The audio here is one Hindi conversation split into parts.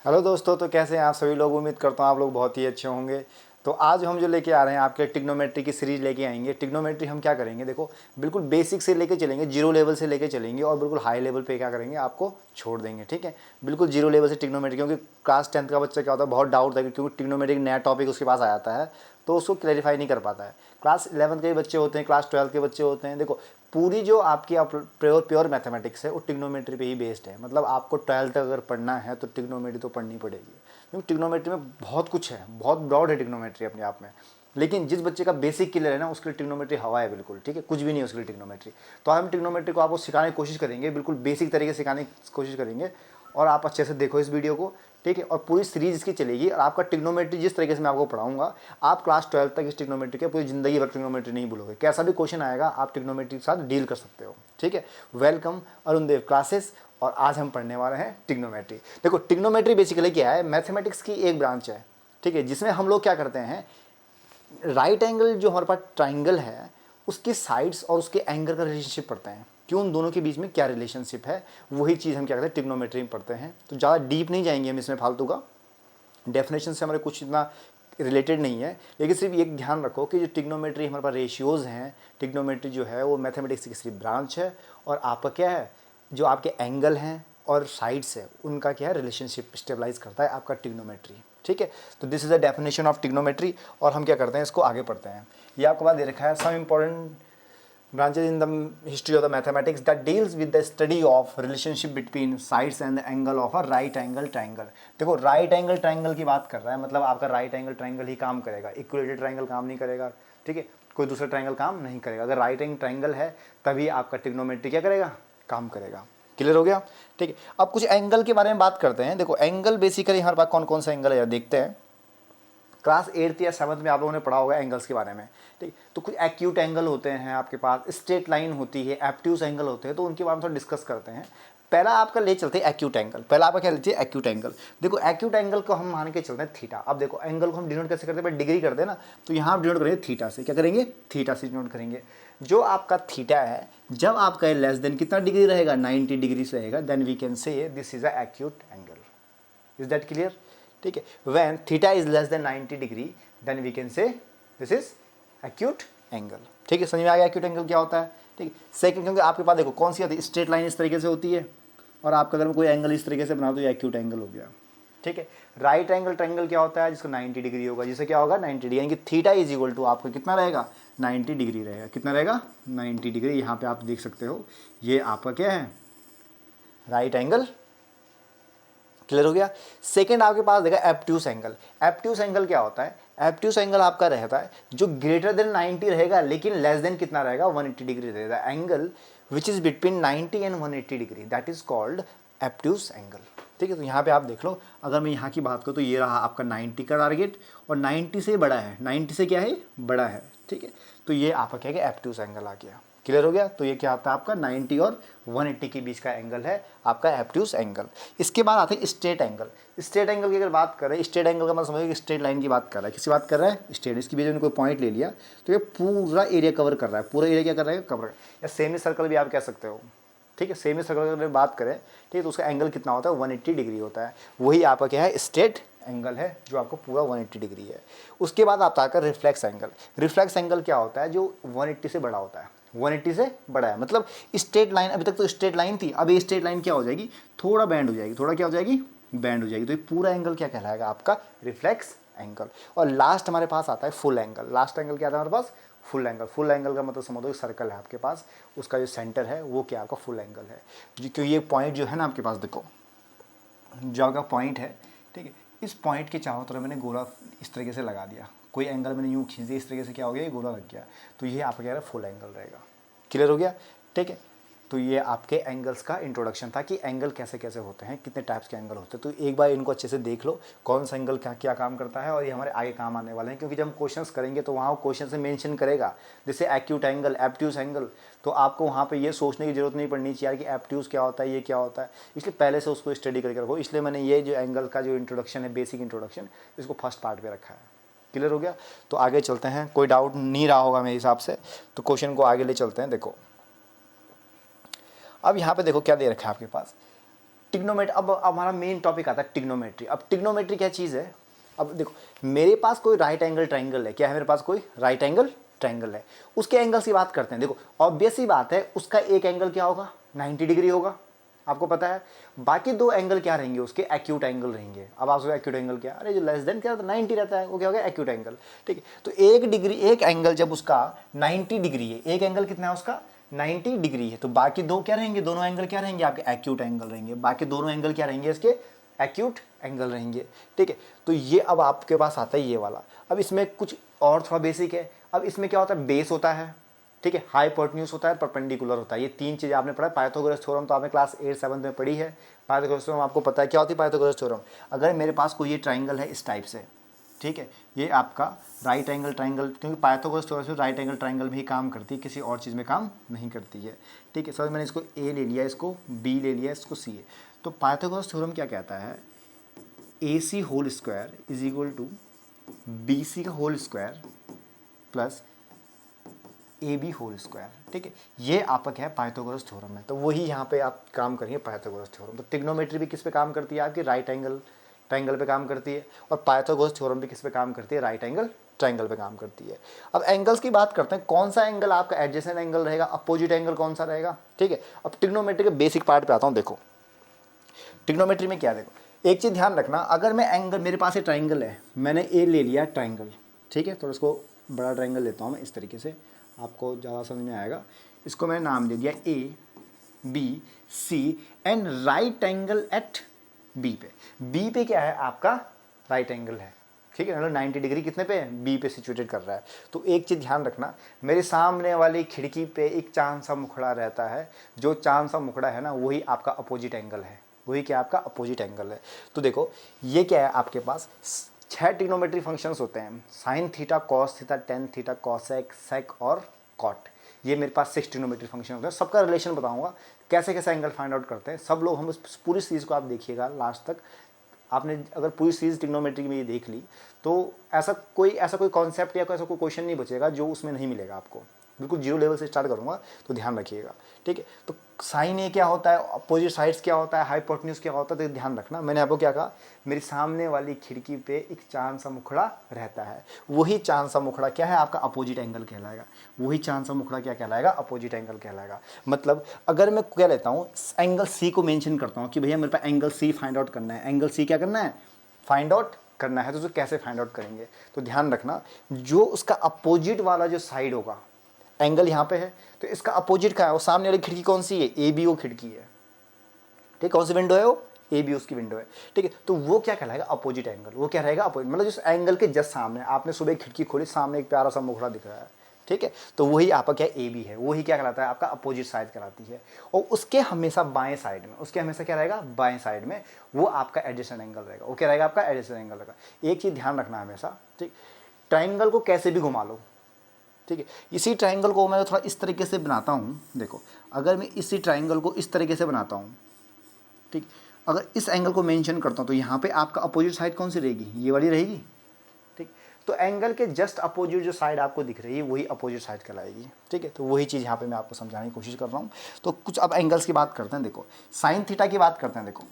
हेलो दोस्तों, तो कैसे हैं आप सभी लोग। उम्मीद करता हूँ आप लोग बहुत ही अच्छे होंगे। तो आज हम जो लेके आ रहे हैं आपके ट्रिग्नोमेट्री की सीरीज लेके आएंगे। ट्रिग्नोमेट्री हम क्या करेंगे, देखो बिल्कुल बेसिक से लेके चलेंगे, जीरो लेवल से लेके चलेंगे और बिल्कुल हाई लेवल पे क्या करेंगे आपको छोड़ देंगे। ठीक है, बिल्कुल जीरो लेवल से ट्रिग्नोमेट्री, क्योंकि क्लास 10th का बच्चा क्या होता है बहुत डाउट है, क्योंकि ट्रिग्नोमेट्री नया टॉपिक उसके पास आ जाता है तो उसको क्लैरिफाई नहीं कर पाता है। क्लास 11th के बच्चे होते हैं, क्लास 12th के बच्चे होते हैं। देखो पूरी जो आपकी प्योर मैथमेटिक्स है वो ट्रिग्नोमेट्री पे ही बेस्ड है। मतलब आपको 12th अगर पढ़ना है तो ट्रिग्नोमेट्री तो पढ़नी पड़ेगी, क्योंकि ट्रिग्नोमेट्री में बहुत कुछ है, बहुत ब्रॉड है ट्रिग्नोमेट्री अपने आप में। लेकिन जिस बच्चे का बेसिक क्लियर है ना, उसके लिए ट्रिग्नोमेट्री हवा है बिल्कुल। ठीक है, कुछ भी नहीं है उसके लिए ट्रिग्नोमेट्री। तो हम ट्रिग्नोमेट्री को आपको सिखाने की कोशिश करेंगे, बिल्कुल बेसिक तरीके से सिखाने की कोशिश करेंगे। और आप अच्छे से देखो इस वीडियो को, ठीक है। और पूरी सीरीज इसकी चलेगी और आपका ट्रिग्नोमेट्री जिस तरीके से मैं आपको पढ़ाऊंगा, आप क्लास 12th तक इस ट्रिग्नोमेट्री के पूरी जिंदगी भर ट्रिग्नोमेट्री नहीं भूलोगे। कैसा भी क्वेश्चन आएगा आप ट्रिग्नोमेट्री के साथ डील कर सकते हो। ठीक है, वेलकम अरुण देव क्लासेस। और आज हम पढ़ने वाले हैं ट्रिग्नोमेट्री। देखो ट्रिग्नोमेट्री बेसिकली क्या है, मैथमेटिक्स की एक ब्रांच है। ठीक है, जिसमें हम लोग क्या करते हैं, राइट एंगल जो हमारे पास ट्राइंगल है उसके साइड्स और उसके एंगल का रिलेशनशिप पढ़ते हैं कि उन दोनों के बीच में क्या रिलेशनशिप है। वही चीज़ हम क्या करते हैं ट्रिग्नोमेट्री में पढ़ते हैं। तो ज़्यादा डीप नहीं जाएंगे हम इसमें, फालतू का डेफिनेशन से हमारे कुछ इतना रिलेटेड नहीं है। लेकिन सिर्फ एक ध्यान रखो कि जो ट्रिग्नोमेट्री हमारे पास रेशियोज़ हैं, ट्रिग्नोमेट्री जो है वो मैथमेटिक्स की सिर्फ ब्रांच है। और आपका क्या है, जो आपके एंगल हैं और साइड्स है उनका क्या है रिलेशनशिप स्टेबलाइज करता है आपका ट्रिग्नोमेट्री। ठीक है, तो this is the definition of trigonometry. और हम क्या करते हैं, इसको आगे पढ़ते हैं। ये आपको बात दे रखा है, some important branches in the history of the mathematics that deals with the study of relationship between sides and the angle of a right angle triangle। देखो राइट एंगल ट्राइंगल की बात कर रहा है, मतलब आपका राइट एंगल ट्राइंगल ही काम करेगा, इक्विलेटरल ट्राइंगल काम नहीं करेगा। ठीक है, कोई दूसरा ट्राइंगल काम नहीं करेगा। अगर राइट एंगल ट्राइंगल है तभी आपका ट्रिग्नोमेट्री क्या करेगा, काम करेगा। क्लियर हो गया। ठीक है, अब कुछ एंगल के बारे में बात करते हैं। देखो एंगल बेसिकली हमारे पास कौन कौन सा एंगल है देखते हैं। क्लास 8th या 7th में आप लोगों ने पढ़ा होगा एंगल्स के बारे में। ठीक, तो कुछ एक्यूट एंगल होते हैं आपके पास, स्ट्रेट लाइन होती है, एब्ट्यूस एंगल होते हैं, तो उनके बारे में थोड़ा डिस्कस करते हैं। पहला आपका ले चलते हैं एक्यूट एंगल। पहला आपका क्या लीजिए, एक्यूट एंगल। देखो एक्यूट एंगल को हम मान के चलते हैं थीटा। अब देखो एंगल को हम डिनोट कैसे करते हैं, डिग्री करते हैं ना, तो यहाँ डिनोट करेंगे थीटा से। क्या करेंगे, थीटा से डिनोट करेंगे। जो आपका थीटा है, जब आपका लेस देन कितना डिग्री रहेगा, 90 डिग्री से रहेगा, then we can say this is a acute angle. Is that clear. ठीक है, when theta is less than 90 degree then we can say this is acute angle. ठीक है, समझ में आ गया एक्यूट एंगल क्या होता है। ठीक है, सेकंड, क्योंकि आपके पास देखो कौन सी आती है, स्ट्रेट लाइन इस तरीके से होती है और आपका अगर कोई एंगल इस तरीके से बना दो, ये एक्यूट एंगल हो गया। ठीक है, राइट एंगल ट्रायंगल क्या होता है, जिसको 90 डिग्री होगा, जिसे क्या होगा 90 डिग्री, यानी कि थीटा इज इक्वल टू आपका कितना रहेगा, 90 डिग्री रहेगा। कितना रहेगा, 90 डिग्री। यहाँ पे आप देख सकते हो ये आपका क्या है, राइट एंगल। क्लियर हो गया। सेकंड आपके पास देखा एब्ट्यूस एंगल। एब्ट्यूस एंगल क्या होता है, एब्ट्यूस एंगल आपका रहता है जो ग्रेटर देन 90 रहेगा लेकिन लेस देन कितना रहेगा, 180 डिग्री रहेगा। Angle which is between 90 and 180 degree, that is called obtuse angle. ठीक है, तो यहाँ पे आप देख लो, अगर मैं यहाँ की बात करूँ तो ये रहा आपका 90 का टारगेट और 90 से बड़ा है, 90 से क्या है, बड़ा है। ठीक है, तो ये आपका क्या है, एब्ट्यूस एंगल आ गया। क्लियर हो गया। तो ये क्या आता है आपका 90 और 180 के बीच का एंगल है आपका एब्ट्यूस एंगल। इसके बाद आते हैं स्ट्रेट एंगल। स्ट्रेट एंगल की अगर बात करें, स्ट्रेट एंगल का मतलब समझिए कि स्ट्रेट लाइन की बात कर रहा है। किसी बात कर रहा है, स्ट्रेट। इसकी बीच में कोई पॉइंट ले लिया तो ये पूरा एरिया कवर कर रहा है। पूरा एरिया क्या कर रहा है, कवर। या सेमी सर्कल भी आप कह सकते हो। ठीक है, सेमी सर्कल अगर बात करें, ठीक है, तो उसका एंगल कितना होता है, 180 डिग्री होता है। वही आपका क्या है, स्ट्रेट एंगल है जो आपको पूरा 180 डिग्री है। उसके बाद आता है रिफ्लेक्स एंगल। रिफ्लेक्स एंगल क्या होता है, जो 180 से बड़ा होता है, 180 से बड़ा है। मतलब स्ट्रेट लाइन, अभी तक तो स्ट्रेट लाइन थी, अब ये स्ट्रेट लाइन क्या हो जाएगी, थोड़ा बैंड हो जाएगी। थोड़ा क्या हो जाएगी, बैंड हो जाएगी। तो ये पूरा एंगल क्या कहलाएगा, आपका रिफ्लेक्स एंगल। और लास्ट हमारे पास आता है फुल एंगल। लास्ट एंगल क्या आता है हमारे पास, फुल एंगल। फुल एंगल का मतलब समझो एक सर्कल है आपके पास, उसका जो सेंटर है वो क्या आपका फुल एंगल है। क्योंकि ये पॉइंट जो है ना आपके पास, देखो जो आपका पॉइंट है, ठीक है, इस पॉइंट के चारों तरफ मैंने गोला इस तरीके से लगा दिया। कोई एंगल मैंने यूँ खींच दिया, इस तरीके से क्या हो गया, ये गोला लग गया। तो ये आपका क्या है, फुल एंगल रहेगा। क्लियर हो गया। ठीक है, तो ये आपके एंगल्स का इंट्रोडक्शन था कि एंगल कैसे कैसे होते हैं, कितने टाइप्स के एंगल होते हैं। तो एक बार इनको अच्छे से देख लो, कौन सा एंगल क्या क्या काम करता है, और ये हमारे आगे काम आने वाले हैं। क्योंकि जब हम क्वेश्चंस करेंगे तो वहाँ क्वेश्चन से मेंशन करेगा, जैसे एक्यूट एंगल, एब्ट्यूस एंगल। तो आपको वहाँ पे ये सोचने की जरूरत नहीं पड़नी चाहिए कि एब्ट्यूस क्या होता है, ये क्या होता है। इसलिए पहले से उसको स्टडी करके रखो। इसलिए मैंने ये जो एंगल का जो इंट्रोडक्शन है, बेसिक इंट्रोडक्शन, इसको फर्स्ट पार्ट पे रखा है। क्लियर हो गया। तो आगे चलते हैं, कोई डाउट नहीं रहा होगा मेरे हिसाब से, तो क्वेश्चन को आगे ले चलते हैं। देखो अब यहाँ पे देखो क्या दे रखा है आपके पास, टिग्नोमेट्री, अब हमारा मेन टॉपिक आता है टिग्नोमेट्री। अब टिग्नोमेट्री क्या चीज़ है? अब देखो, मेरे पास कोई राइट एंगल ट्राइंगल है, क्या है मेरे पास कोई राइट एंगल ट्राइंगल है, उसके एंगल्स की बात करते हैं। देखो ऑब्वियस ही बात है, उसका एक एंगल क्या होगा, 90 डिग्री होगा, आपको पता है। बाकी दो एंगल क्या रहेंगे उसके, एक्यूट एंगल रहेंगे। अब आप सोचो एक्यूट एंगल क्या, अरे जो लेस देन क्या 90 रहता है वो क्या हो गया, एक्यूट एंगल। ठीक है, तो एक डिग्री, एक एंगल जब उसका 90 डिग्री है, एक एंगल कितना है उसका 90 डिग्री है, तो बाकी दो क्या रहेंगे, दोनों एंगल क्या रहेंगे आपके एक्यूट एंगल रहेंगे। बाकी दोनों एंगल क्या रहेंगे इसके, एक्यूट एंगल रहेंगे। ठीक है, तो ये अब आपके पास आता है ये वाला। अब इसमें कुछ और थोड़ा बेसिक है। अब इसमें क्या होता है, बेस होता है, ठीक है, हाइपोटेन्यूज होता है, परपेंडिकुलर होता है। ये तीन चीज़ें आपने पढ़ा है। पाइथागोरस थ्योरम तो आपने क्लास 8-7 में पढ़ी है। पाइथागोरस थ्योरम आपको पता है क्या होती है पाइथागोरस थ्योरम। अगर मेरे पास कोई ये ट्राइंगल है इस टाइप से, ठीक है, ये आपका राइट एंगल ट्राइंगल, क्योंकि पाइथागोरस थ्योरम से राइट एंगल ट्राइंगल में ही काम करती है, किसी और चीज़ में काम नहीं करती है। ठीक है, सर मैंने इसको ए ले लिया, इसको बी ले लिया, इसको सी है। तो पाइथागोरस थ्योरम क्या कहता है, A C whole square is equal to B C का whole square plus A B whole square. ठीक है, ये आपका क्या है, पाइथागोरस थ्योरम है। तो वही यहाँ पे आप काम करेंगे पाइथागोरस थ्योरम। तो ट्रिग्नोमेट्री भी किस पे काम करती है आपकी, राइट एंगल ट्राइंगल पे काम करती है, और पाइथागोरस थ्योरम भी किस पे काम करती है, राइट एंगल ट्राइंगल पे काम करती है। अब एंगल्स की बात करते हैं, कौन सा एंगल आपका एडजेसेंट एंगल रहेगा, अपोजिट एंगल कौन सा रहेगा। ठीक है, अब ट्रिग्नोमेट्री के बेसिक पार्ट पे आता हूँ। देखो ट्रिग्नोमेट्री में क्या, देखो एक चीज़ ध्यान रखना, अगर मैं एंगल, मेरे पास ये ट्राइंगल है, मैंने ए ले लिया ट्राइंगल, ठीक है, तो इसको बड़ा ट्राइंगल लेता हूँ मैं इस तरीके से, आपको ज़्यादा समझ में आएगा। इसको मैंने नाम दे दिया A B C and right angle at B पे। बी पे क्या है आपका, राइट एंगल है, ठीक है, मतलब 90 डिग्री कितने पे है, बी पे सिचुएटेड कर रहा है। तो एक चीज़ ध्यान रखना, मेरे सामने वाली खिड़की पे एक चांद सा मुखड़ा रहता है, जो चांद सा मुखड़ा है ना, वही आपका अपोजिट एंगल है, वही क्या आपका अपोजिट एंगल है। तो देखो ये क्या है, आपके पास 6 ट्रिग्नोमेट्री फंक्शंस होते हैं, sine theta, cos theta, tan theta, cosec, sec और कॉट। ये मेरे पास 6 ट्रिग्नोमेट्री फंक्शन होते हैं। सबका रिलेशन बताऊंगा, कैसे कैसे एंगल फाइंड आउट करते हैं सब लोग। हम इस पूरी सीरीज़ को आप देखिएगा लास्ट तक। आपने अगर पूरी सीरीज ट्रिग्नोमेट्री में ये देख ली, तो ऐसा कोई कॉन्सेप्ट या ऐसा कोई क्वेश्चन नहीं बचेगा जो उसमें नहीं मिलेगा आपको। बिल्कुल जीरो लेवल से स्टार्ट करूंगा, तो ध्यान रखिएगा। ठीक है, तो साइन ए क्या होता है, अपोजिट साइड्स क्या होता है, हाइपोटेन्यूज क्या होता है, तो ध्यान रखना। मैंने आपको क्या कहा, मेरे सामने वाली खिड़की पे एक चांद सा मुखड़ा रहता है, वही चांद सा मुखड़ा क्या है आपका, अपोजिट एंगल कहलाएगा। वही चांद सा मुखड़ा क्या कहलाएगा, अपोजिट एंगल कहलाएगा। मतलब अगर मैं क्या लेता हूँ, एंगल सी को मेंशन करता हूँ कि भैया मेरे पास एंगल सी फाइंड आउट करना है, एंगल सी क्या करना है, फाइंड आउट करना है। तो उसे कैसे फाइंड आउट करेंगे, तो ध्यान रखना, जो उसका अपोजिट वाला जो साइड होगा, एंगल यहाँ पे है, तो इसका अपोजिट क्या है, वो सामने वाली खिड़की कौन सी है, ए बी वो खिड़की है। ठीक, कौन सी विंडो है वो, ए बी उसकी विंडो है। ठीक है, तो वो क्या कहलाएगा, अपोजिट एंगल। वो क्या रहेगा, अपोजिट, मतलब जिस एंगल के जस्ट सामने, आपने सुबह खिड़की खोली, सामने एक प्यारा सा मुखड़ा दिख रहा है, ठीक है, तो वही आपका क्या ए बी है, वही क्या कहलाता है आपका अपोजिट साइड कहलाती है। और उसके हमेशा बाएं साइड में, उसके हमेशा क्या रहेगा, बाएं साइड में वो आपका एडजेसेंट एंगल रहेगा। वो क्या रहेगा आपका एडजेसेंट एंगल रहेगा। एक चीज़ ध्यान रखना हमेशा, ठीक, ट्राइंगल को कैसे भी घुमा लो, ठीक है। इसी ट्राइंगल को मैं थोड़ा इस तरीके से बनाता हूँ, देखो अगर मैं इसी ट्राइंगल को इस तरीके से बनाता हूँ, ठीक, अगर इस एंगल को मेंशन करता हूँ, तो यहाँ पे आपका अपोजिट साइड कौन सी रहेगी, ये वाली रहेगी। ठीक, तो एंगल के जस्ट अपोजिट जो साइड आपको दिख रही है, वही अपोजिट साइड कहलाएगी। ठीक है, तो वही चीज़ यहाँ पे मैं आपको समझाने की कोशिश कर रहा हूँ। तो कुछ अब एंगल्स की बात करते हैं। देखो साइन थीटा की बात करते हैं। देखो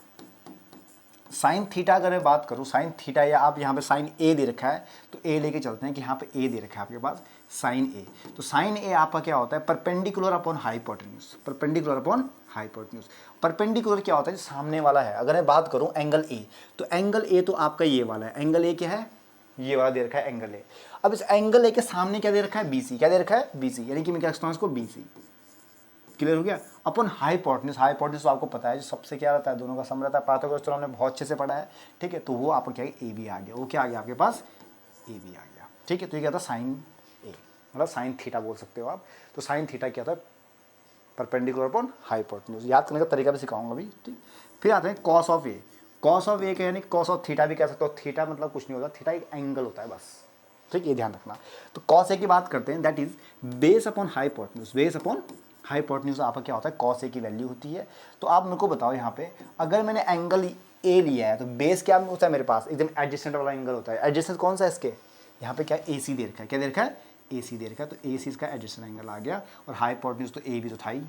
साइन थीटा अगर मैं बात करूँ, साइन थीटा, या आप यहाँ पे साइन ए दे रखा है, तो ए लेके चलते हैं कि यहाँ पे ए दे रखा है आपके पास साइन ए। तो साइन ए आपका क्या होता है, perpendicular upon hypotenuse, perpendicular upon hypotenuse. Perpendicular क्या होता है, जो सामने वाला है। अगर मैं बात करूँ एंगल ए, तो एंगल ए तो आपका ये वाला है, एंगल ए क्या है, ये वाला दे रखा है एंगल ए। अब इस एंगल ए के सामने क्या दे रखा है, बी सी, क्या दे रखा है, बी सी, यानी कि मैं क्या कहता हूँ इसको, बी सी। क्लियर हो गया। अपन हाइपोटेन्यूज, हाइपोटेन्यूज तो आपको पता है जो सबसे क्या रहता है, दोनों का सम रहता है। पाइथागोरस थ्योरम हमने बहुत अच्छे से पढ़ा है। ठीक है, तो वो आपको क्या है, ए बी आ गया। वो क्या आ गया आपके पास, ए बी आ गया। ठीक है, तो ये क्या था, साइन ए, मतलब साइन थीटा बोल सकते हो आप। तो साइन थीटा क्या था, परपेंडिकुलर अपॉन हाइपोटेन्यूज। याद करने का तरीका भी सिखाऊंगा अभी। ठीक, फिर आते हैं cos of A. Cos of A का यानी कॉस ऑफ थीटा भी कह सकते हो। थीटा मतलब कुछ नहीं होता, थीटा एक एंगल होता है बस। ठीक, ये ध्यान रखना। तो कॉस ए की बात करते हैं, that is base upon hypotenuse. Base upon hypotenuse आपका क्या होता है, कॉस ए की वैल्यू होती है। तो आप मेरे को बताओ यहाँ पे, अगर मैंने एंगल ए लिया है, तो बेस क्या होता है मेरे पास, एकदम एडजेसेंट वाला एंगल होता है। एडजेसेंट कौन सा है इसके, यहाँ पे क्या ए सी दे रखा है, क्या दे रखा है, ए सी दे रखा है। तो ए सी इसका एडजेसेंट एंगल आ गया, और हाइपोटेन्यूज तो ए भी तो था ही।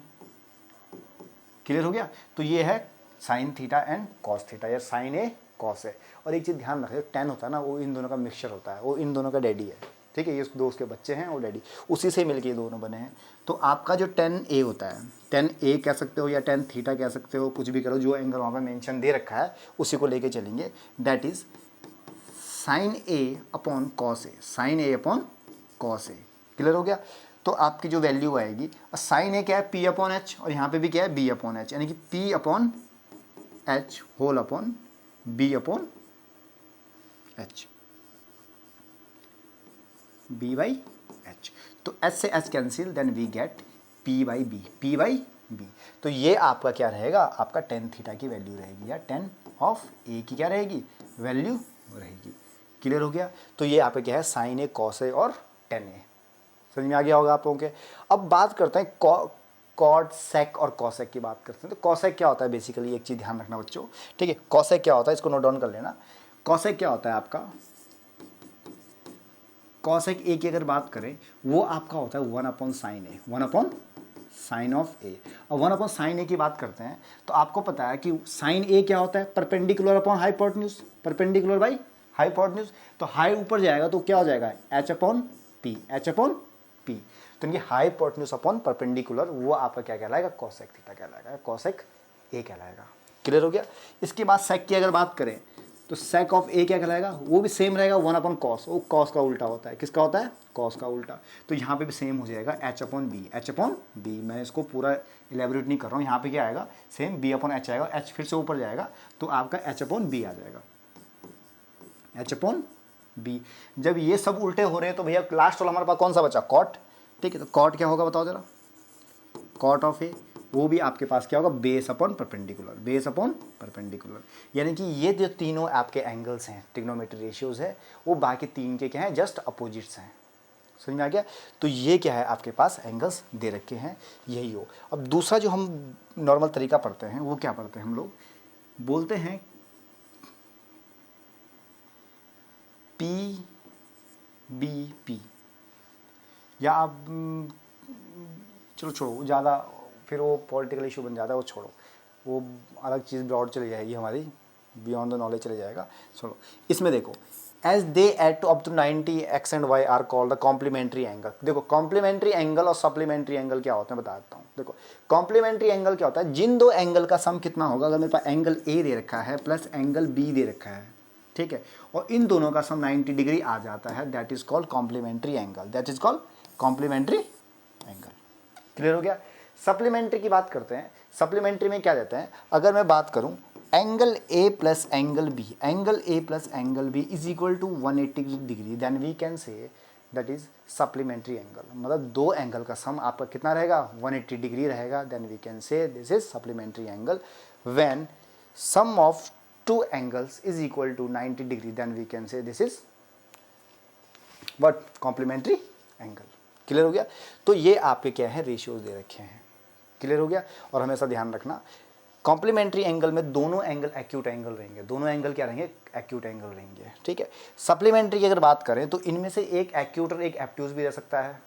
क्लियर हो गया। तो ये है sine theta and cos theta, या साइन ए कॉस ए। और एक चीज़ ध्यान रखें, टेन होता है ना वो इन दोनों का मिक्सचर होता है, वो इन दोनों का डैडी है, ठीक है, ये दोस्त के बच्चे हैं और डैडी, उसी से मिलके ये दोनों बने हैं। तो आपका जो टेन ए होता है, टेन ए कह सकते हो या टेन थीटा कह सकते हो, कुछ भी करो, जो एंगल वहाँ पर मेंशन दे रखा है उसी को लेके चलेंगे। That is sine A upon cos A, sine A upon cos A. Clear हो गया। तो आपकी जो वैल्यू आएगी, साइन ए क्या है, पी अपॉन एच, और यहाँ पे भी क्या है, बी अपॉन एच, यानी कि P upon H whole upon B upon H, B by H. तो एच से H cancel, then we get P by B, P by B. तो ये आपका क्या रहेगा, आपका टेन थीटा की वैल्यू रहेगी, या टेन ऑफ ए की क्या रहेगी, वैल्यू रहेगी। क्लियर हो गया। तो ये आपका क्या है, साइन ए कॉस ए और टेन ए। समझ में आ गया होगा आप लोगों के। अब बात करते हैं कॉड सेक और कॉसेक की बात करते हैं। तो कॉसेक क्या होता है, बेसिकली एक चीज़ ध्यान रखना बच्चों, ठीक है। कॉसेक क्या होता है, इसको नोट डाउन कर लेना। कॉसेक क्या होता है आपका, कॉसेक ए की अगर बात करें, वो आपका होता है 1 upon sine A, 1 upon sine of A. और 1 अपॉन साइन ए की बात करते हैं तो आपको पता है कि साइन ए क्या होता है, perpendicular upon hypotenuse, perpendicular by hypotenuse. तो हाई ऊपर जाएगा तो क्या हो जाएगा, H upon P, H upon P. तो इनकी हाइपोटेन्यूज अपॉन परपेंडिकुलर, वो आपका क्या कहलाएगा, कॉसेक थीटा कहलाएगा, कॉसेक ए कहलाएगा। क्लियर हो गया। इसके बाद सेक की अगर बात करें तो सेक ऑफ ए क्या कहलाएगा, वो भी सेम रहेगा, 1 अपॉन कॉस, वो कॉस का उल्टा होता है, किसका होता है, कॉस का उल्टा। तो यहाँ पे भी सेम हो जाएगा, H upon B, H upon B. मैं इसको पूरा इलेबोरेट नहीं कर रहा हूँ, यहाँ पे क्या आएगा, सेम बी अपॉन एच आएगा, एच फिर से ऊपर जाएगा तो आपका एच अपॉन बी आ जाएगा, एच अपॉन बी। जब ये सब उल्टे हो रहे हैं तो भैया लास्ट वाला हमारे पास कौन सा बचा, कॉट, ठीक है। तो कॉट क्या होगा बताओ जरा, कॉट ऑफ ए, वो भी आपके पास क्या होगा, base upon perpendicular, base upon perpendicular. यानी कि ये जो तीनों आपके एंगल्स हैं, ट्रिग्नोमेट्री रेशियोज है, वो बाकी तीन के क्या हैं, जस्ट अपोजिट्स हैं। समझ में आ गया। तो ये क्या है, आपके पास एंगल्स दे रखे हैं, यही हो। अब दूसरा जो हम नॉर्मल तरीका पढ़ते हैं वो क्या पढ़ते हैं, हम लोग बोलते हैं पी बी पी, या आप चलो छोड़ो ज़्यादा, फिर वो पॉलिटिकल इशू बन जाता है, वो छोड़ो, वो अलग चीज़ ब्रॉड चली जाएगी हमारी, बियॉन्ड द नॉलेज चले जाएगा। छोड़ो, इसमें देखो, as they add to up to 90 X and Y are called the complementary angle. देखो कॉम्प्लीमेंट्री एंगल और सप्लीमेंट्री एंगल क्या होते हैं बता देता हूँ। देखो कॉम्प्लीमेंट्री एंगल क्या होता है, जिन दो एंगल का सम कितना होगा, अगर मेरे पास एंगल ए दे रखा है प्लस एंगल बी दे रखा है, ठीक है, और इन दोनों का सम 90 डिग्री आ जाता है, that is called complementary angle, that is called complementary angle. Clear हो गया। सप्लीमेंट्री की बात करते हैं। सप्लीमेंट्री में क्या देते हैं, अगर मैं बात करूं angle A plus angle B, angle A plus angle B is equal to 180 degree, then we can say that is supplementary angle. मतलब दो एंगल का सम आपका कितना रहेगा, 180 डिग्री रहेगा, then we can say this is supplementary angle. When sum of two angles is equal to 90 degree, then we can say this is what, complementary angle. Clear हो गया। तो ये आपके क्या है, रेशियोज दे रखे हैं। क्लियर हो गया। और हमेशा ध्यान रखना, कॉम्प्लीमेंट्री एंगल में दोनों एंगल एक्यूट एंगल रहेंगे, दोनों एंगल क्या रहेंगे, एक्यूट एंगल रहेंगे, ठीक है। सप्लीमेंट्री की अगर बात करें तो इनमें से एक एक्यूट और एक एब्ट्यूज भी रह सकता है,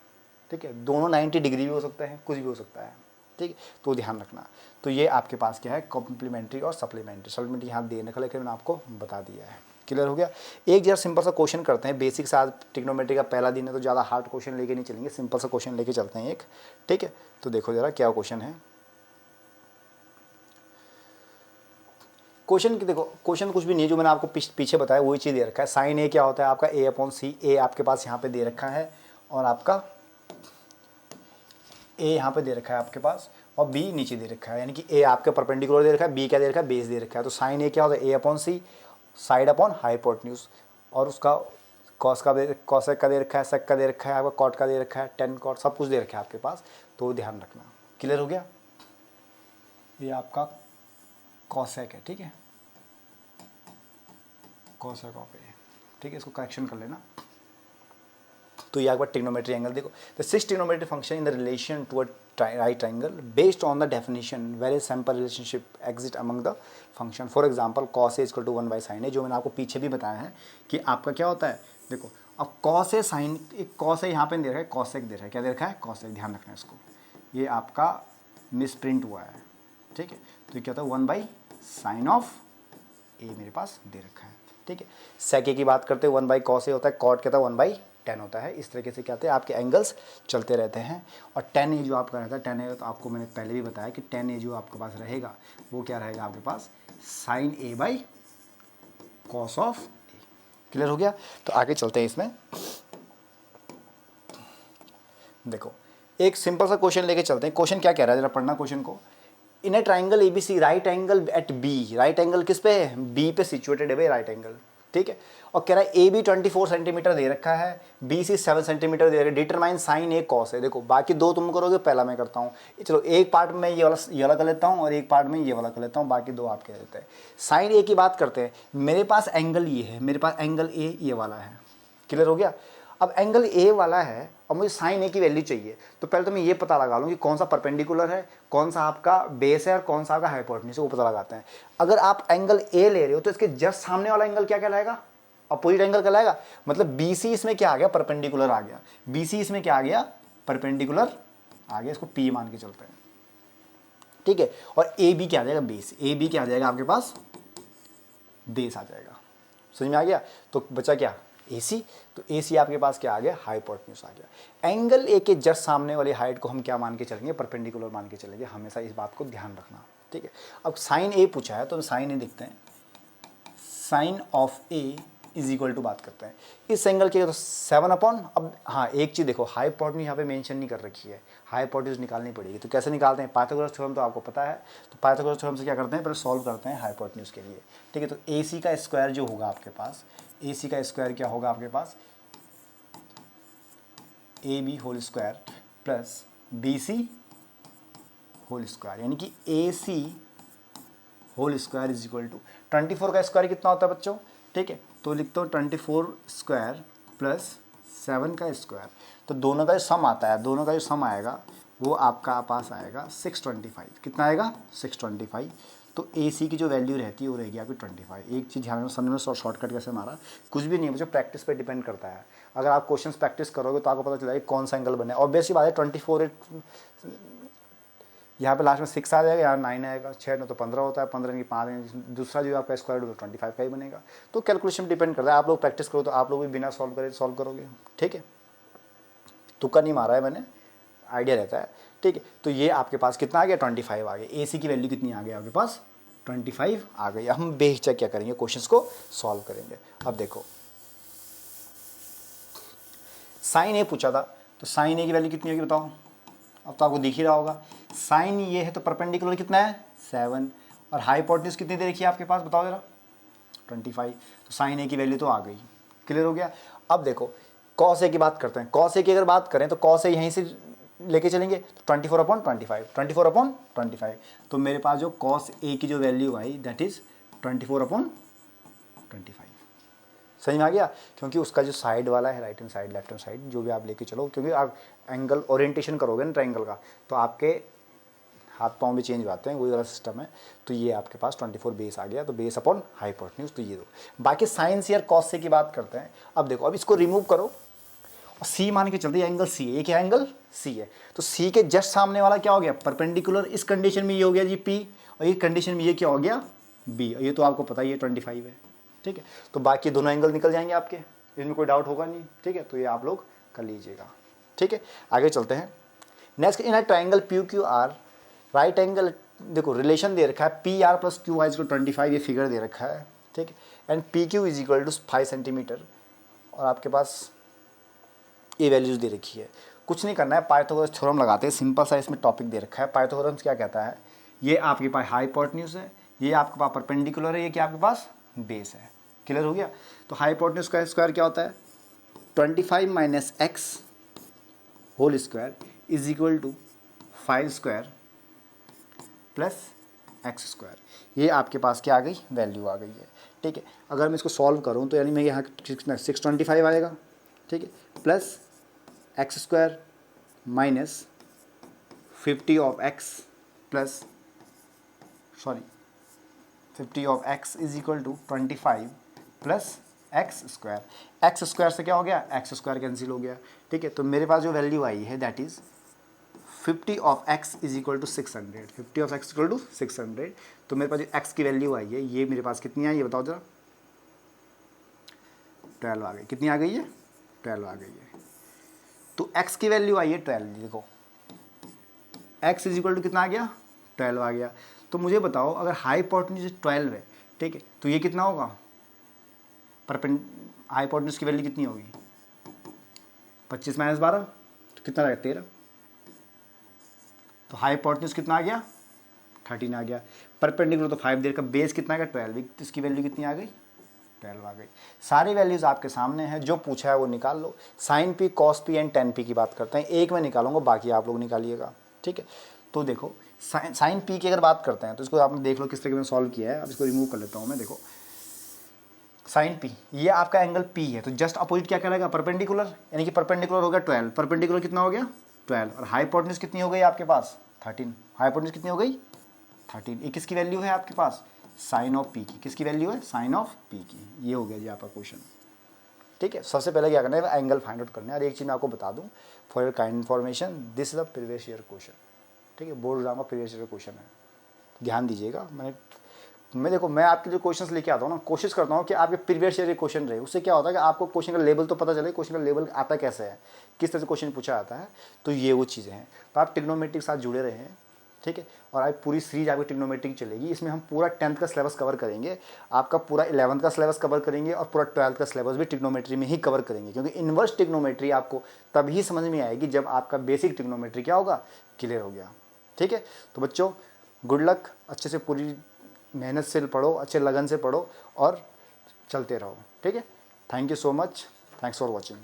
ठीक है, दोनों 90 डिग्री भी हो सकते हैं, कुछ भी हो सकता है, ठीक है, तो ध्यान रखना। तो ये आपके पास क्या है, कॉम्प्लीमेंट्री और सप्लीमेंट्री। सप्लीमेंट्री यहाँ देने का, लेकिन मैंने आपको बता दिया है। क्लियर हो गया। एक जरा सिंपल सा क्वेश्चन करते हैं, बेसिक से आज ट्रिग्नोमेट्री का पहला दिन है तो ज़्यादा हार्ड क्वेश्चन लेके नहीं चलेंगे, सिंपल सा क्वेश्चन लेके चलते हैं एक, ठीक है। तो देखो जरा क्या क्वेश्चन है। क्वेश्चन की देखो, क्वेश्चन कुछ भी नहीं है, जो मैंने आपको पीछे बताया वही चीज़ दे रखा है। साइन ए क्या होता है आपका, ए अपॉन सी, ए आपके पास यहाँ पे दे रखा है और आपका ए यहाँ पे दे रखा है आपके पास, और बी नीचे दे रखा है, यानी कि ए आपके परपेंडिकुलर दे रखा है, बी क्या दे रखा है, बेस दे रखा है। तो साइन ए क्या होता है, ए अपॉन सी, साइड अपॉन हाइपोटेन्यूज, और उसका कॉस का कॉसेक का दे रखा है, सेक का दे रखा है, आपका कॉट का दे रखा है, टेन कॉट, सब कुछ दे रखा है आपके पास, तो ध्यान रखना। क्लियर हो गया। ये आपका कॉसेक है, ठीक है, कॉसेक ऑफ ए, ठीक है, इसको करेक्शन कर लेना। तो ये एक बार ट्रिग्नोमेट्री एंगल देखो, the six trigonometry function in the relation to a right angle based on the definition very simple relationship exist among the function. For example cos A equal to 1 by sine A, जो मैंने आपको पीछे भी बताया है कि आपका क्या होता है। देखो अब कॉस ए साइन, एक कॉस ए यहाँ पे दे रखा है, कॉसेक दे रखा है, क्या दे रखा है, कॉसेक, ध्यान रखना है इसको, ये आपका मिस प्रिंट हुआ है, ठीक है। तो ये क्या होता है 1 बाई साइन ऑफ ए मेरे पास दे रखा है, ठीक है। सेक ए की बात करते हैं 1 बाई कॉस ए होता है, कॉट कहता है 1 बाई टेन होता है। इस तरीके से क्या होते हैं आपके एंगल्स चलते रहते हैं। और टेन ए जो आपका रहता है, टेन ए तो आपको मैंने पहले भी बताया कि टेन ए जो आपके पास रहेगा वो क्या रहेगा आपके पास, sine A by cos of A. Clear हो गया। तो आगे चलते हैं इसमें। देखो एक सिंपल सा क्वेश्चन लेके चलते हैं। क्वेश्चन क्या कह रहा है, जरा पढ़ना क्वेश्चन को। In a triangle ABC, right angle at B, right angle किस पे है, बी पे सिचुएटेड है भाई राइट एंगल, ठीक है। और कह रहा है ए बी 24 सेंटीमीटर दे रखा है, बी सी 7 सेंटीमीटर दे रखा है, डिटरमाइन साइन ए कॉस है। देखो बाकी दो तुम करोगे, पहला मैं करता हूँ। चलो एक पार्ट में ये वाला कर लेता हूँ और एक पार्ट में ये वाला कर लेता हूँ, बाकी दो आप कह देते हैं। साइन ए की बात करते हैं। मेरे पास एंगल ये है, मेरे पास एंगल ए ये वाला है। क्लियर हो गया। अब एंगल ए वाला है और मुझे साइन ए की वैल्यू चाहिए, तो पहले तो मैं ये पता लगा लूँ कि कौन सा परपेंडिकुलर है, कौन सा आपका बेस है और कौन सा आपका हाइपोटेन्यूज है, वो पता लगाते हैं। अगर आप एंगल ए ले रहे हो तो इसके जस्ट सामने वाला एंगल क्या कहलाएगा, अपोजिट एंगल कहलाएगा। मतलब बीसी इसमें क्या आ गया, परपेंडिकुलर आ गया। बीसी इसमें क्या आ गया, परपेंडिकुलर आ गया, इसको पी मान के चलते हैं, ठीक है। और ए बी क्या आ जाएगा, बेस। ए बी क्या आ जाएगा आपके पास, बेस आ जाएगा। समझ में आ गया। तो बचा क्या, AC। तो AC आपके पास क्या आ गया, हाइपोटेन्यूज आ गया। एंगल ए के जस्ट सामने वाली हाइट को हम क्या मान के चलेंगे, परपेंडिकुलर मान के चलेंगे। हमेशा इस बात को ध्यान रखना, ठीक है। अब साइन ए पूछा है तो हम साइन ए देखते हैं। Sine of A is equal to बात करते हैं इस एंगल के, तो 7 अपॉन, अब हाँ एक चीज़ देखो, हाइपोटेन्यूज यहाँ पे मेंशन नहीं कर रखी है, हाइपोटेन्यूज निकालनी पड़ेगी। तो कैसे निकालते हैं, पाइथागोरस थ्योरम तो आपको पता है। तो पाइथागोरस थ्योरम से क्या करते हैं, पहले सॉल्व करते हैं हाइपोटेन्यूज के लिए, ठीक है। तो AC का स्क्वायर जो होगा आपके पास, AC का स्क्वायर क्या होगा आपके पास, AB whole square plus BC whole square, यानी कि AC whole square is equal to 24 का स्क्वायर कितना होता है बच्चों, ठीक है। तो लिखता हूँ 24 स्क्वायर प्लस 7 का स्क्वायर। तो दोनों का जो सम आता है, दोनों का जो सम आएगा वो आपका पास आएगा 625। कितना आएगा, 625। तो AC की जो वैल्यू रहती है वो रहेगी आपकी 25। एक चीज़ ध्यान में समझ में, शॉर्टकट कैसे मारा, कुछ भी नहीं है मुझे, प्रैक्टिस पे डिपेंड करता है। अगर आप क्वेश्चंस प्रैक्टिस करोगे तो आपको पता चलेगा कौन सा एंगल बने। ऑब्वियसली बात है 24 यहाँ पे लास्ट में 6 आ जाएगा, यहाँ 9 आएगा, 6 9 तो 15 होता है, 15 की 5, दूसरा जो आपका स्क्वायर रूट 25 का ही बनेगा। तो कैलकुलेशन डिपेंड करता है। आप लोग प्रैक्टिस करो तो आप लोग भी बिना सॉल्व करे सॉल्व करोगे, ठीक है। तुक्का नहीं मारा है मैंने, आइडिया रहता है, ठीक है। तो ये आपके पास कितना आ गया, 25 आ गया। AC की वैल्यू कितनी आ गई आपके पास, 25 आ गई। हम बेहिचक क्या करेंगे, क्वेश्चंस को सॉल्व करेंगे। अब देखो साइन ए पूछा था, तो साइन ए की वैल्यू कितनी होगी बताओ। अब तो आपको दिख ही रहा होगा, साइन ये है तो परपेंडिकुलर कितना है 7, और हाइपोटेन्यूज कितनी दे रखी है आपके पास बताओ जरा, 25। तो साइन ए की वैल्यू तो आ गई। क्लियर हो गया। अब देखो कॉस ए की बात करते हैं। कॉस ए की अगर बात करें तो कॉस ए यहीं से लेके चलेंगे, तो 24/25, 24/25। तो मेरे पास जो कॉस ए की जो वैल्यू आई दैट इज 24/25। सही में आ गया, क्योंकि उसका जो साइड वाला है, right hand side left hand side जो भी आप लेके चलो, क्योंकि आप एंगल ओरिएंटेशन करोगे ना ट्रायंगल का, तो आपके हाथ पाँव भी चेंज हो जाते हैं, वही वाला सिस्टम है। तो ये आपके पास 24 बेस आ गया, तो बेस अपॉन हाइपोटेन्यूज, तो ये दो। बाकी साइन सी और कॉस से की बात करते हैं। अब देखो, अब इसको रिमूव करो और सी मान के चलते, एंगल सी है, ये क्या एंगल सी है। तो सी के जस्ट सामने वाला क्या हो गया, परपेंडिकुलर। इस कंडीशन में ये हो गया जी पी, और ये कंडीशन में ये क्या हो गया बी, और ये तो आपको पता ही है 25 है, ठीक है। तो बाकी दोनों एंगल निकल जाएंगे आपके, इसमें कोई डाउट होगा नहीं, ठीक है। तो ये आप लोग कर लीजिएगा, ठीक है। आगे चलते हैं। Next, in a triangle P Q R, right angle, देखो रिलेशन दे रखा है P R plus Q R equal 25, ये फिगर दे रखा है, ठीक है। And P Q is equal to 5 centimetre, और आपके पास ये वैल्यूज दे रखी है। कुछ नहीं करना है, पाइथागोरस थ्योरम लगाते हैं, सिंपल सा इसमें टॉपिक दे रखा है। पाइथागोरस क्या कहता है, ये आपके पास हाइपोटेन्यूज है, ये आपके पास परपेंडिकुलर है, ये क्या आपके पास बेस है। क्लियर हो गया। तो हाइपोटेन्यूज का स्क्वायर क्या होता है, 25 minus X whole square is equal to 5 square plus X square. ये आपके पास क्या आ गई, वैल्यू आ गई है, ठीक है। अगर मैं इसको सॉल्व करूँ तो यानी मैं यहाँ 625 आएगा, ठीक है, plus X square minus 50 of X plus 50 of X is equal to 25 plus X square. X square से क्या हो गया, एक्स स्क्वायर कैंसिल हो गया, ठीक है। तो मेरे पास जो वैल्यू आई है that is 50 of x is equal to 600, 50 of x equal to 600। तो मेरे पास जो x की वैल्यू आई है ये मेरे पास कितनी आई ये बताओ जरा। 12 आ गई। कितनी आ गई है? 12 आ गई है। तो x की वैल्यू आई है 12। देखो x इज इक्वल टू कितना आ गया? 12 आ गया। तो मुझे बताओ अगर हाइपोटेन्यूज 12 है, ठीक है, तो ये कितना होगा? हाइपोटेन्यूज की वैल्यू कितनी होगी? 25 माइनस 12 तो कितना रहेगा? 13। तो हाइपोटेन्यूज कितना आ गया? 13 आ गया। परपेंडिकुलर तो 5 देर का बेस कितना आ गया? 12। तो इसकी वैल्यू कितनी आ गई? 12 आ गई। सारी वैल्यूज़ आपके सामने हैं, जो पूछा है वो निकाल लो। Sine P, cos P and tan P की बात करते हैं। एक मैं निकालूंगा, बाकी आप लोग निकालिएगा, ठीक है। तो देखो साइन पी की अगर बात करते हैं तो इसको आपने देख लो किस तरीके में सॉल्व किया है। अब इसको रिमूव कर लेता हूँ मैं। देखो साइन पी, ये आपका एंगल पी है, तो जस्ट अपोजिट क्या करेगा? परपेंडिकुलर, यानी कि परपेंडिकुलर हो गया 12। परपेंडिकुलर कितना हो गया? 12। और हाइपोटेन्यूज कितनी हो गई आपके पास? 13। हाइपोटेन्यूज कितनी हो गई? 13। ये किसकी वैल्यू है आपके पास? साइन ऑफ पी की। किसकी वैल्यू है? साइन ऑफ पी की। ये हो गया जी आपका क्वेश्चन, ठीक है। सबसे पहले क्या करना है? एंगल फाइंड आउट करना है। और एक चीज़ मैं आपको बता दूं for your kind information, this is a previous year question, ठीक है। बोर्ड एग्जाम का प्रीवियस ईयर क्वेश्चन है, ध्यान दीजिएगा। मैं देखो मैं आपके जो क्वेश्चंस लेके आता हूँ ना, कोशिश करता हूँ कि आपके प्रीवियस ईयर के क्वेश्चन रहे। उससे क्या होता है कि आपको क्वेश्चन का लेवल तो पता चले, क्वेश्चन का लेवल आता कैसे है, किस तरह से क्वेश्चन पूछा जाता है। तो ये वो चीज़ें हैं। तो आप ट्रिग्नोमेट्री के साथ जुड़े रहे हैं, ठीक है। और आज पूरी सीरीज आपकी ट्रिग्नोमेट्री की चलेगी। इसमें हम पूरा 10th का सिलेबस कवर करेंगे, आपका पूरा 11th का सिलेबस कवर करेंगे, और पूरा 12th का सिलेबस भी ट्रिग्नोमेट्री में ही कवर करेंगे। क्योंकि इन्वर्स ट्रिग्नोमेट्री आपको तभी समझ में आएगी जब आपका बेसिक ट्रिग्नोमेट्री क्या होगा? क्लियर हो गया, ठीक है। तो बच्चों गुड लक, अच्छे से पूरी मेहनत से पढ़ो, अच्छे लगन से पढ़ो और चलते रहो, ठीक है। Thank you so much, thanks for watching.